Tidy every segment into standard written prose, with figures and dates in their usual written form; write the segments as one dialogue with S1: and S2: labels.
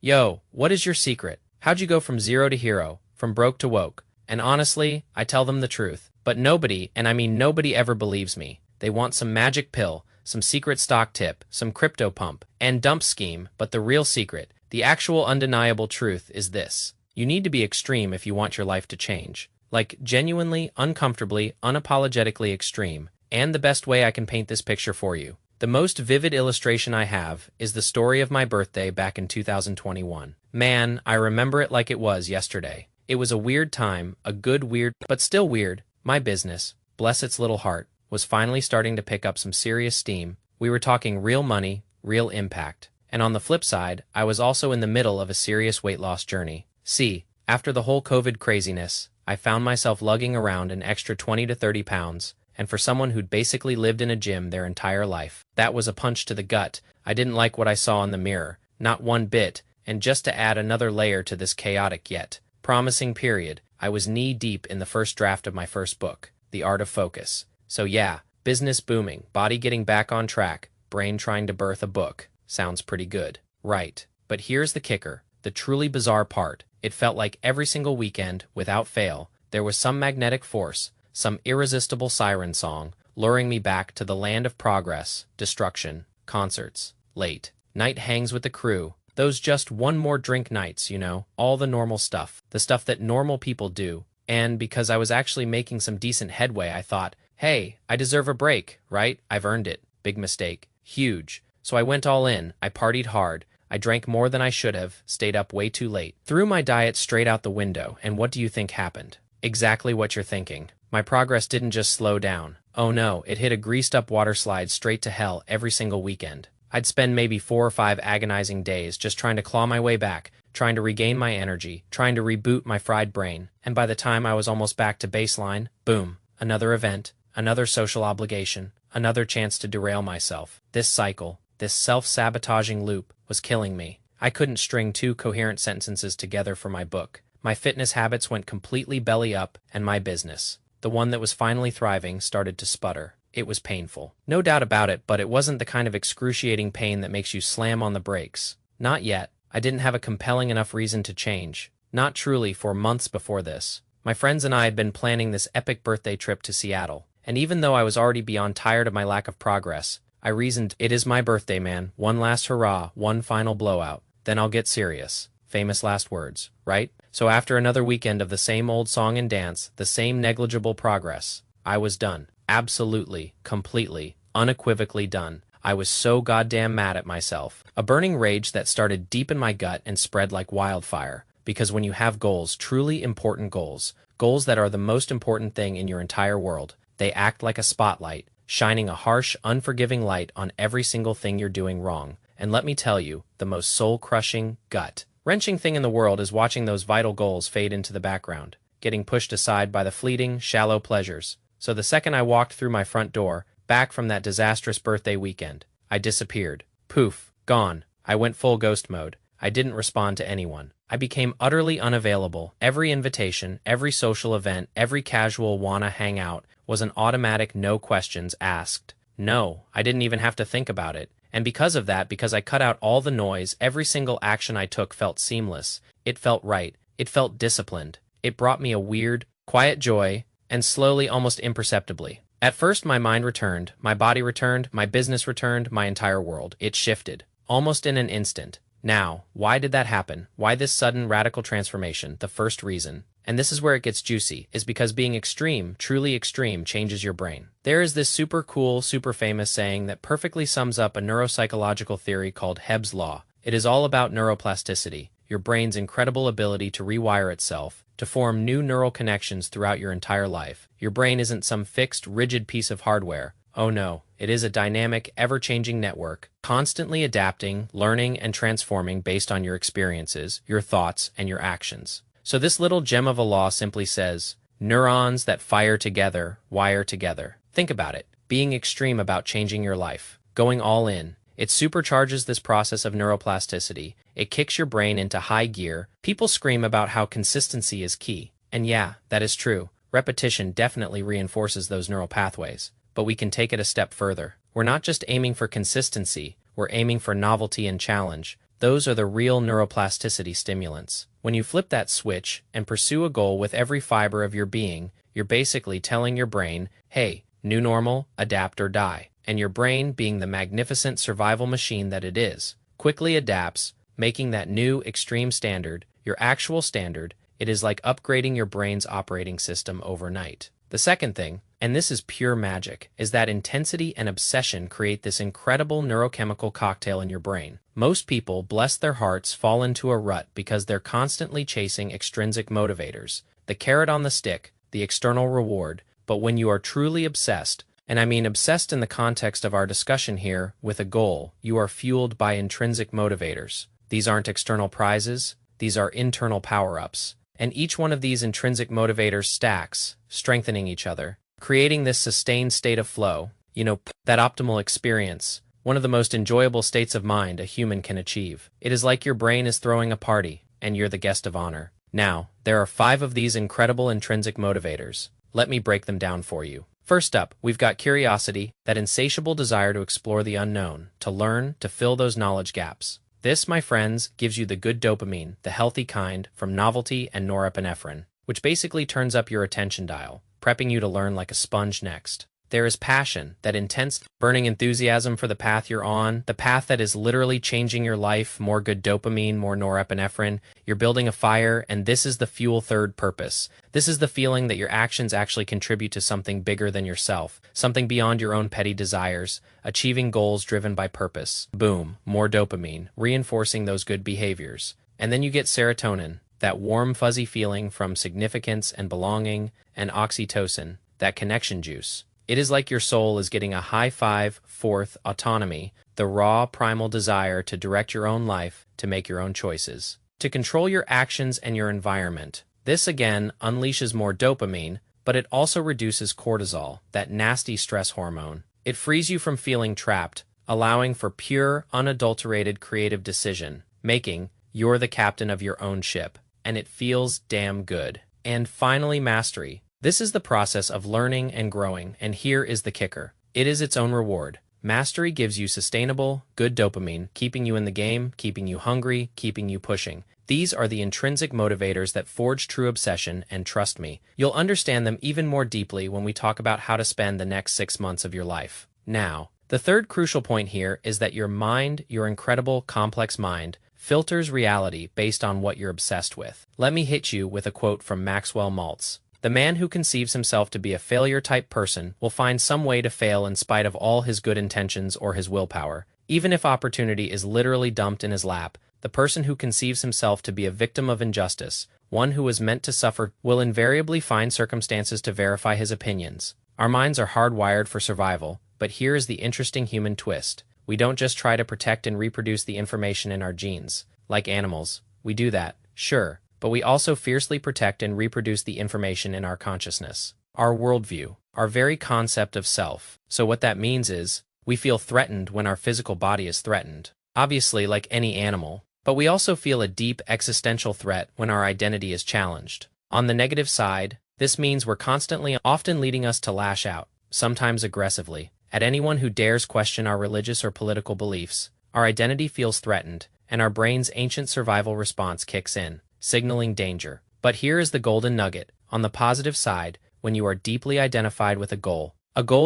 S1: Yo, what is your secret? How'd you go from zero to hero, from broke to woke? And honestly, I tell them the truth. But nobody, and I mean nobody ever believes me. They want some magic pill, some secret stock tip, some crypto pump, and dump scheme, but the real secret, the actual undeniable truth is this. You need to be extreme if you want your life to change. Like genuinely, uncomfortably, unapologetically extreme. And the best way I can paint this picture for you. The most vivid illustration I have is the story of my birthday back in 2021. Man, I remember it like it was yesterday. It was a weird time, a good weird, but still weird. My business, bless its little heart, was finally starting to pick up some serious steam. We were talking real money, real impact. And on the flip side, I was also in the middle of a serious weight loss journey. See, after the whole COVID craziness, I found myself lugging around an extra 20 to 30 pounds. And for someone who'd basically lived in a gym their entire life, that was a punch to the gut. I didn't like what I saw in the mirror, not one bit, and just to add another layer to this chaotic yet promising period, I was knee-deep in the first draft of my first book, The Art of Focus. So yeah, business booming, body getting back on track, brain trying to birth a book. Sounds pretty good, right? But here's the kicker, the truly bizarre part. It felt like every single weekend, without fail, there was some magnetic force, some irresistible siren song, luring me back to the land of progress, destruction, concerts, late night hangs with the crew, those just one more drink nights, you know, all the normal stuff, the stuff that normal people do. And because I was actually making some decent headway, I thought, hey, I deserve a break, right? I've earned it. Big mistake. Huge. So I went all in, I partied hard, I drank more than I should have, stayed up way too late, threw my diet straight out the window, and what do you think happened? Exactly what you're thinking. My progress didn't just slow down. Oh no, it hit a greased-up water slide straight to hell every single weekend. I'd spend maybe 4 or 5 agonizing days just trying to claw my way back, trying to regain my energy, trying to reboot my fried brain, and by the time I was almost back to baseline, boom, another event, another social obligation, another chance to derail myself. This cycle, this self-sabotaging loop, was killing me. I couldn't string 2 coherent sentences together for my book. My fitness habits went completely belly up, and my business, the one that was finally thriving, started to sputter. It was painful. No doubt about it, but it wasn't the kind of excruciating pain that makes you slam on the brakes. Not yet. I didn't have a compelling enough reason to change. Not truly for months before this. My friends and I had been planning this epic birthday trip to Seattle, and even though I was already beyond tired of my lack of progress, I reasoned, it is my birthday, man. One last hurrah, one final blowout. Then I'll get serious. Famous last words, right? So after another weekend of the same old song and dance, the same negligible progress, I was done. Absolutely, completely, unequivocally done. I was so goddamn mad at myself. A burning rage that started deep in my gut and spread like wildfire. Because when you have goals, truly important goals, goals that are the most important thing in your entire world, they act like a spotlight, shining a harsh, unforgiving light on every single thing you're doing wrong. And let me tell you, the most soul-crushing, gut-wrenching thing in the world is watching those vital goals fade into the background, getting pushed aside by the fleeting, shallow pleasures. So the second I walked through my front door, back from that disastrous birthday weekend, I disappeared. Poof, gone. I went full ghost mode. I didn't respond to anyone. I became utterly unavailable. Every invitation, every social event, every casual wanna hang out was an automatic no questions asked. No, I didn't even have to think about it. And because of that, because I cut out all the noise, every single action I took felt seamless. It felt right. It felt disciplined. It brought me a weird, quiet joy, and slowly, almost imperceptibly. At first my mind returned, my body returned, my business returned, my entire world. It shifted. Almost in an instant. Now, why did that happen? Why this sudden radical transformation? The first reason, and this is where it gets juicy, is because being extreme, truly extreme, changes your brain. There is this super cool, super famous saying that perfectly sums up a neuropsychological theory called Hebb's Law. It is all about neuroplasticity, your brain's incredible ability to rewire itself, to form new neural connections throughout your entire life. Your brain isn't some fixed, rigid piece of hardware. Oh no, it is a dynamic, ever-changing network, constantly adapting, learning, and transforming based on your experiences, your thoughts, and your actions. So this little gem of a law simply says, neurons that fire together, wire together. Think about it, being extreme about changing your life, going all in. It supercharges this process of neuroplasticity. It kicks your brain into high gear. People scream about how consistency is key. And yeah, that is true. Repetition definitely reinforces those neural pathways. But we can take it a step further. We're not just aiming for consistency, we're aiming for novelty and challenge. Those are the real neuroplasticity stimulants. When you flip that switch and pursue a goal with every fiber of your being, you're basically telling your brain, hey, new normal, adapt or die. And your brain, being the magnificent survival machine that it is, quickly adapts, making that new extreme standard your actual standard. It is like upgrading your brain's operating system overnight. The second thing, and this is pure magic, is that intensity and obsession create this incredible neurochemical cocktail in your brain. Most people, bless their hearts, fall into a rut because they're constantly chasing extrinsic motivators, the carrot on the stick, the external reward. But when you are truly obsessed, and I mean obsessed in the context of our discussion here, with a goal, you are fueled by intrinsic motivators. These aren't external prizes, these are internal power-ups. And each one of these intrinsic motivators stacks, strengthening each other, creating this sustained state of flow, that optimal experience, one of the most enjoyable states of mind a human can achieve. It is like your brain is throwing a party, and you're the guest of honor. Now, there are 5 of these incredible intrinsic motivators. Let me break them down for you. First up, we've got curiosity, that insatiable desire to explore the unknown, to learn, to fill those knowledge gaps. This, my friends, gives you the good dopamine, the healthy kind, from novelty and norepinephrine, which basically turns up your attention dial, prepping you to learn like a sponge next. There is passion, that intense, burning enthusiasm for the path you're on, the path that is literally changing your life, more good dopamine, more norepinephrine. You're building a fire, and this is the fuel. Third, purpose. This is the feeling that your actions actually contribute to something bigger than yourself, something beyond your own petty desires, achieving goals driven by purpose. Boom, more dopamine, reinforcing those good behaviors. And then you get serotonin, that warm, fuzzy feeling from significance and belonging, and oxytocin, that connection juice. It is like your soul is getting a high five. Fourth, autonomy, the raw, primal desire to direct your own life, to make your own choices, to control your actions and your environment. This, again, unleashes more dopamine, but it also reduces cortisol, that nasty stress hormone. It frees you from feeling trapped, allowing for pure, unadulterated creative decision making. You're the captain of your own ship, and it feels damn good. And finally, mastery. This is the process of learning and growing, and here is the kicker. It is its own reward. Mastery gives you sustainable, good dopamine, keeping you in the game, keeping you hungry, keeping you pushing. These are the intrinsic motivators that forge true obsession, and trust me, you'll understand them even more deeply when we talk about how to spend the next 6 months of your life. Now, the third crucial point here is that your mind, your incredible, complex mind, filters reality based on what you're obsessed with. Let me hit you with a quote from Maxwell Maltz. The man who conceives himself to be a failure-type person will find some way to fail in spite of all his good intentions or his willpower. Even if opportunity is literally dumped in his lap, the person who conceives himself to be a victim of injustice, one who was meant to suffer, will invariably find circumstances to verify his opinions. Our minds are hardwired for survival, but here is the interesting human twist. We don't just try to protect and reproduce the information in our genes. Like animals, we do that, sure, but we also fiercely protect and reproduce the information in our consciousness, our worldview, our very concept of self. So what that means is, we feel threatened when our physical body is threatened, obviously like any animal, but we also feel a deep existential threat when our identity is challenged. On the negative side, this means we're constantly, often leading us to lash out, sometimes aggressively, at anyone who dares question our religious or political beliefs. Our identity feels threatened, and our brain's ancient survival response kicks in, signaling danger. But here is the golden nugget. On the positive side, when you are deeply identified with a goal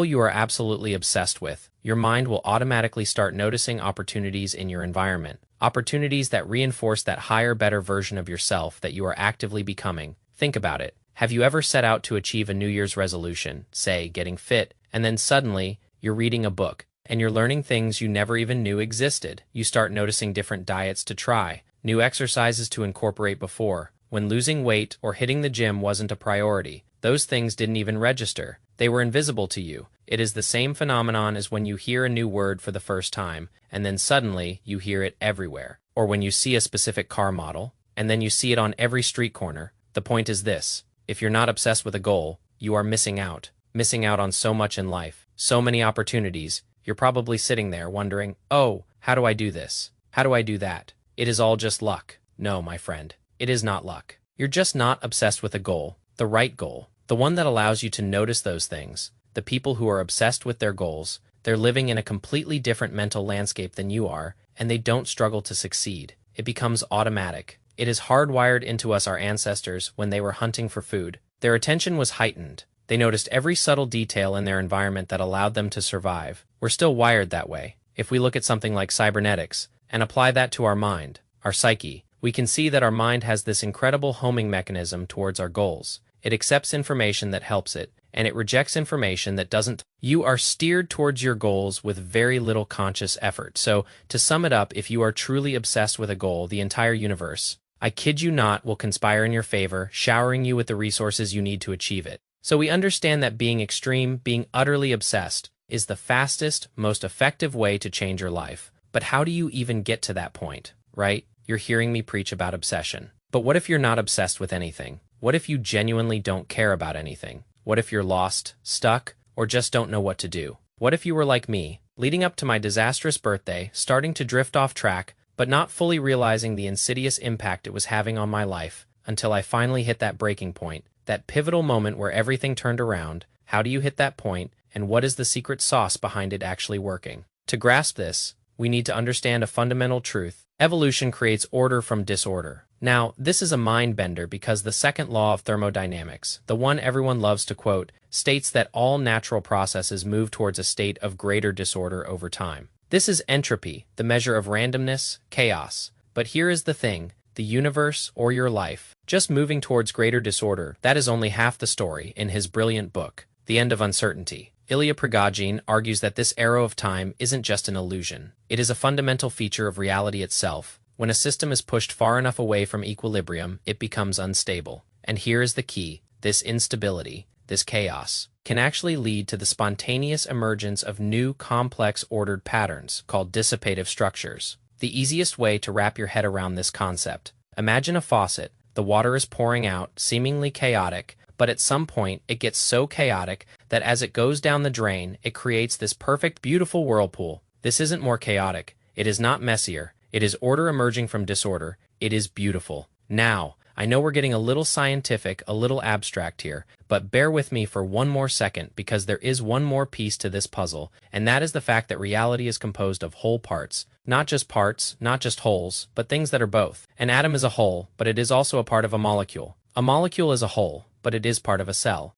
S1: you are absolutely obsessed with, your mind will automatically start noticing opportunities in your environment, opportunities that reinforce that higher, better version of yourself that you are actively becoming. Think about it. Have you ever set out to achieve a New Year's resolution, say, getting fit, and then suddenly, you're reading a book, and you're learning things you never even knew existed? You start noticing different diets to try, new exercises to incorporate before. When losing weight or hitting the gym wasn't a priority, those things didn't even register. They were invisible to you. It is the same phenomenon as when you hear a new word for the first time, and then suddenly you hear it everywhere. Or when you see a specific car model, and then you see it on every street corner. The point is this: if you're not obsessed with a goal, you are missing out on so much in life, so many opportunities. You're probably sitting there wondering, oh, how do I do this? How do I do that? It is all just luck. No, my friend, it is not luck. You're just not obsessed with a goal, the right goal, the one that allows you to notice those things. The people who are obsessed with their goals, they're living in a completely different mental landscape than you are, and they don't struggle to succeed. It becomes automatic. It is hardwired into us. Our ancestors, when they were hunting for food, their attention was heightened. They noticed every subtle detail in their environment that allowed them to survive. We're still wired that way. If we look at something like cybernetics and apply that to our mind, our psyche, we can see that our mind has this incredible homing mechanism towards our goals. It accepts information that helps it, and it rejects information that doesn't. You are steered towards your goals with very little conscious effort. So, to sum it up, if you are truly obsessed with a goal, the entire universe, I kid you not, will conspire in your favor, showering you with the resources you need to achieve it. So we understand that being extreme, being utterly obsessed, is the fastest, most effective way to change your life. But how do you even get to that point, right? You're hearing me preach about obsession. But what if you're not obsessed with anything? What if you genuinely don't care about anything? What if you're lost, stuck, or just don't know what to do? What if you were like me, leading up to my disastrous birthday, starting to drift off track, but not fully realizing the insidious impact it was having on my life, until I finally hit that breaking point, that pivotal moment where everything turned around? How do you hit that point, and what is the secret sauce behind it actually working? To grasp this, we need to understand a fundamental truth. Evolution creates order from disorder. Now, this is a mind bender because the second law of thermodynamics, the one everyone loves to quote, states that all natural processes move towards a state of greater disorder over time. This is entropy, the measure of randomness, chaos. But here is the thing, the universe, or your life, just moving towards greater disorder, that is only half the story. In his brilliant book, The End of Uncertainty, Ilya Prigogine argues that this arrow of time isn't just an illusion. It is a fundamental feature of reality itself. When a system is pushed far enough away from equilibrium, it becomes unstable. And here is the key: this instability, this chaos, can actually lead to the spontaneous emergence of new, complex, ordered patterns called dissipative structures. The easiest way to wrap your head around this concept: imagine a faucet. The water is pouring out, seemingly chaotic, but at some point it gets so chaotic that as it goes down the drain, it creates this perfect, beautiful whirlpool. This isn't more chaotic. It is not messier. It is order emerging from disorder. It is beautiful. Now, I know we're getting a little scientific, a little abstract here, but bear with me for one more second because there is one more piece to this puzzle, and that is the fact that reality is composed of whole parts. Not just parts, not just wholes, but things that are both. An atom is a whole, but it is also a part of a molecule. A molecule is a whole, but it is part of a cell.